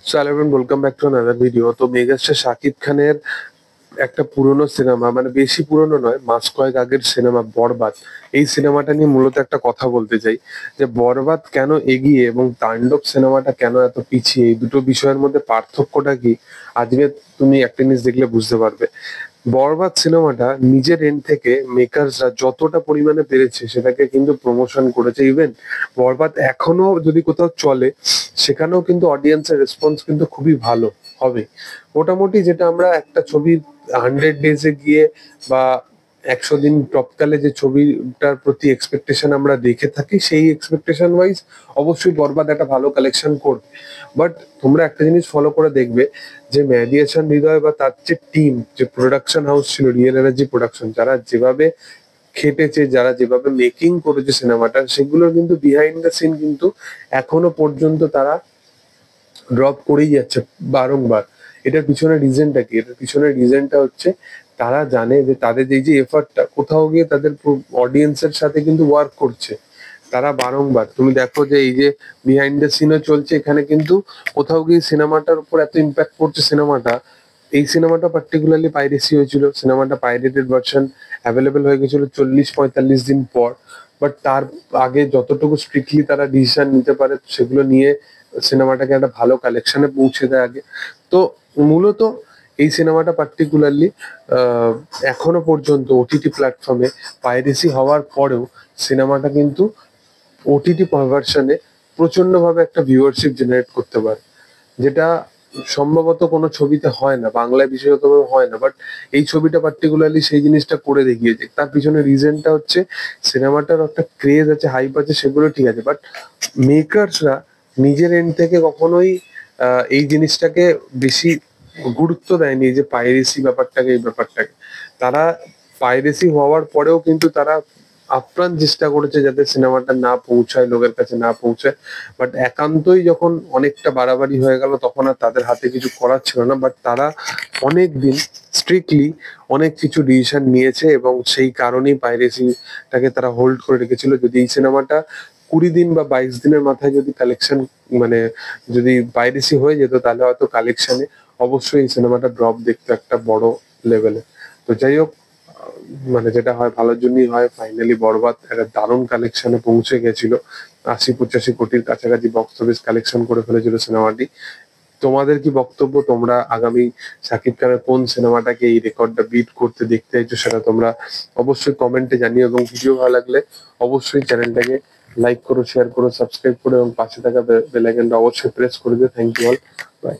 So everyone, welcome back to another video. তো megastar Shakib খানের একটা পুরনো সিনেমা, মানে বেশি পুরনো নয়, মাস কয়েক আগের সিনেমা বরবাদ। এই সিনেমাটা নিয়ে মূলত একটা কথা বলতে চাই যে বরবাদ কেন এগিয়ে এবং তাণ্ডব সিনেমাটা কেন এত পিছিয়ে, এই দুটো বিষয়ের মধ্যে পার্থক্যটা কি আজকে তুমি একটা জিনিস দেখলে বুঝতে পারবে। বরবাদ সিনেমাটা নিজের এন্ড থেকে মেকার্সরা যতটা পরিমাণে পেরেছে সেটাকে কিন্তু প্রমোশন করেছে। ইভেন বরবাদ এখনো যদি কোথাও চলে সেখানেও কিন্তু অডিয়েন্সের রেসপন্স কিন্তু খুবই ভালো হবে। মোটামুটি যেটা আমরা একটা ছবি 100 ডেজে গিয়ে বা 100 দিন টপকালে যে ছবিটার প্রতি এক্সপেকটেশন আমরা দেখে থাকি, সেই এক্সপেকটেশন ওয়াইজ অবশ্যই বরবাদ একটা ভালো কালেকশন করবে। বাট তোমরা একটা জিনিস ফলো করে দেখবে যে মেহেদী হাসান হৃদয় বা তার যে টিম, যে প্রোডাকশন হাউস ছিল রিয়েল এনার্জি প্রোডাকশন, যারা যেভাবে খেটেছে, যারা যেভাবে মেকিং করেছে সিনেমাটা, সেগুলোর কিন্তু বিহাইন্ড দ্য সিন কিন্তু এখনো পর্যন্ত তারা ড্রপ করেই যাচ্ছে বারংবার। এটার পিছনে রিজনটা কি? এটার পিছনে রিজনটা হচ্ছে তারা জানে যে তাদের এই যে এফার্টটা কোথাও গিয়ে তাদের অডিয়েন্সের সাথে কিন্তু ওয়ার্ক করছে। তারা বারংবার, তুমি দেখো যে এই যে বিহাইন্ড দ্য সিনও চলছে এখানে, কিন্তু কোথাও গিয়ে সিনেমাটার উপর এত ইম্প্যাক্ট পড়ছে সিনেমাটা। এই সিনেমাটা পার্টিকুলারলি পাইরেসি হয়েছিল, সিনেমাটা পাইরেটেড ভার্সন অ্যাভেলেবেল হয়ে গেছিল 40-45 দিন পর। বাট তার আগে যতটুকু স্ট্রিক্টলি তারা ডিসিশন নিতে পারে সেগুলো নিয়ে সিনেমাটাকে একটা ভালো কালেকশনে পৌঁছে দেয় আগে। তো মূলত এই সিনেমাটা পার্টিকুলারলি এখনো পর্যন্ত ওটিটি প্ল্যাটফর্মে পাইরেসি হওয়ার পরেও সিনেমাটা কিন্তু ওটিটি ভার্সনে প্রচন্ড ভাবে একটা ভিউয়ারশিপ জেনারেট করতে পারে, যেটা সম্ভবত কোনো ছবিতে হয় না, বাংলায় বিশেষতভাবে হয় না। বাট এই ছবিটা পার্টিকুলারলি সেই জিনিসটা করে দেখিয়েছে। তার পিছনে রিজনটা হচ্ছে সিনেমাটার একটা ক্রেজ আছে, হাইপ আছে, সেগুলো ঠিক আছে, বাট মেকার্সরা নিজের এন্ড থেকে কখনোই এই জিনিসটাকে বেশি গুরুত্ব দেয়নি, এই যে পাইরেসি ব্যাপারটাকে, এই ব্যাপারটাকে। তারা পাইরেসি হওয়ার পরেও কিন্তু তারা আপ্রাণ চেষ্টা করেছে যাতে সিনেমাটা না পৌঁছায়, লোকের কাছে না পৌঁছায়। বাট একান্তই যখন অনেকটা বাড়াবাড়ি হয়ে গেল তখন আর তাদের হাতে কিছু করার ছিল না। বাট তারা অনেক দিন স্ট্রিক্টলি অনেক কিছু ডিসিশন নিয়েছে এবং সেই কারণেই পাইরেসিটাকে তারা হোল্ড করে রেখেছিল। যদি এই সিনেমাটা 20 দিন বা 22 দিনের মাথায় যদি কালেকশন, মানে যদি পাইরেসি হয়ে যেত, তাহলে হয়তো কালেকশনে অবশ্যই এই সিনেমাটা ড্রপ দেখতো একটা বড় লেভেলে। তো যাই হোক, মানে যেটা হয় ভালোর জন্যই হয়। ফাইনালি বরবাদ একটা দারুণ কালেকশনে পৌঁছে গেছিল, 80-85 কোটির কাছাকাছি বক্স অফিস কালেকশন করে ফেলেছিল সিনেমাটি। তোমাদের কি বক্তব্য? তোমরা আগামী শাকিব খানের কোন সিনেমাটাকে এই রেকর্ডটা বিট করতে দেখতে চাইছো সেটা তোমরা অবশ্যই কমেন্টে জানিও। এবং ভিডিও ভালো লাগলে অবশ্যই চ্যানেলটাকে লাইক করো, শেয়ার করো, সাবস্ক্রাইব করো এবং পাশে থাকা বেল আইকনটা অবশ্যই প্রেস করে দিও। Thank you all, by.